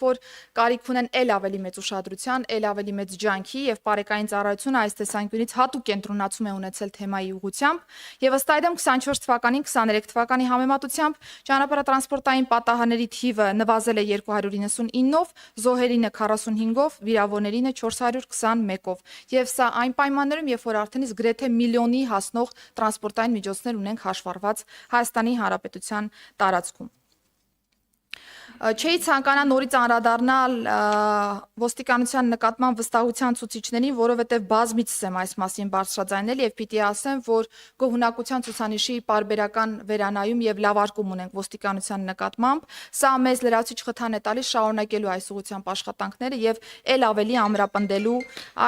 որ կարիք ունեն ել ավելի մեծ ուշադրության, ել ավելի մեծ ջանքի եւ բարեկային ծառայությունը այս տեսանկյունից հատուկ կենտրոնացում է ունեցել թեմայի ուղղությամբ եւ ըստ այդմ 24 թվականին 23 թվականի համեմատությամբ ճանապարհատրանսպորտային պատահարների թիվը նվազել է 299-ով, զոհերինը 45-ով, վիրավորներինը 421-ով եւ սա այն պայմաններում, երբ որ արդեն իսկ գրեթե միլիոնի հասնող տրանսպորտային միջոցներ ունենք հաշվառված Հայաստանի Հանրապետության տարածքում։ Չէի ցանկանա նորից անդրադառնալ ոստիկանության նկատմամբ վստահության ցուցիչներին, որովհետև բազմիցս եմ այս մասին բարձրաձայնել եւ պիտի ասեմ, որ գոհունակության ցուցանիշի պարբերական վերանայում եւ լավարկում ունենք ոստիկանության նկատմամբ, սա մեզ լրացուցիչ խթան է տալիս շարունակելու այս ուղղությամբ աշխատանքները եւ ել ավելի ամրապնդելու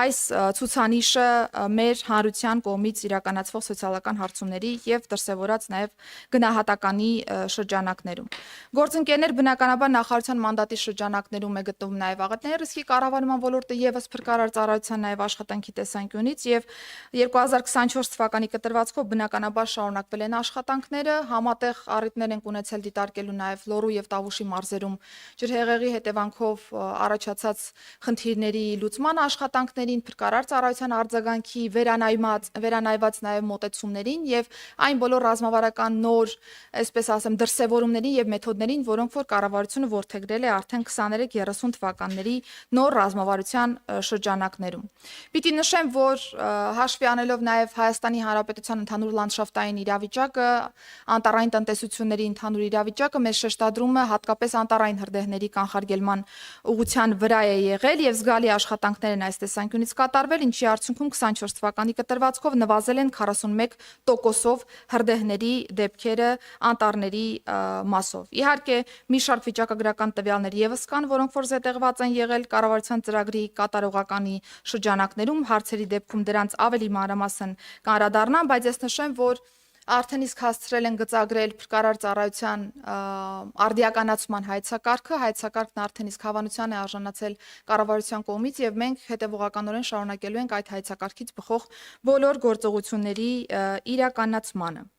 այս ցուցանիշը մեր հանրության կողմից իրականացվող սոցիալական հարցումների եւ դրսեւորած նաեւ գնահատականի շրջանակներում։ Գործընկերներ բնականաբար նախարարության մանդատի շրջանակներում է գտնվում նաև աղետների ռիսկի կառավարման ոլորտը եւս փրկարար ծառայության նաև աշխատանքի տեսանկյունից եւ 2024 թվականի կտրվածքով բնականաբար շարունակվել են աշխատանքները, համատեղ առիթներ են ունեցել դիտարկելու նաև Լոռու եւ Տավուշի մարզերում ջրհեղեղի հետևանքով առաջացած խնդիրների լուծման աշխատանքներին, փրկարար ծառայության արձագանքի վերանայված նաև մոտեցումներին եւ այն բոլոր ռազմավարական նոր, այսպես ասեմ, դրսևորումներին եւ մեթոդներին, որոնք որ կառավարությունը որդեգրել է արդեն 23-30 թվականների նոր ռազմավարության շրջանակներում։ Պիտի նշեմ, որ հաշվի առնելով նաև Հայաստանի Հանրապետության ընդհանուր լանդշաֆտային իրավիճակը, անտառային տնտեսությունների ընդհանուր իրավիճակը մեզ շեշտադրում է հատկապես անտառային հրդեհների կանխարգելման ուղղության վրա է եղել եւ զգալի աշխատանքներ են այս տեսանկյունից կատարվել, ինչի արդյունքում 24 թվականի կտրվածքով նվազել են 41%-ով հրդեհների դեպքերը անտառների մասով։ Իհարկե, մի շարք վիճակագրական տվյալներ եւս կան, որոնք որ զետեղված են եղել կառավարության ծրագրի կատարողականի շրջանակներում, հարցերի դեպքում դրանց ավելի մանրամասն կանդրադառնամ, բայց ես նշեմ, որ արդեն իսկ հասցրել են գծագրել փրկարար ծառայության արդիականացման հայեցակարգն արդեն իսկ հավանության է արժանացել կառավարության կողմից եւ մենք հետեւողականորեն շարունակելու ենք այդ հայեցակարգից բխող բոլոր գործողությունների իրականացմանը։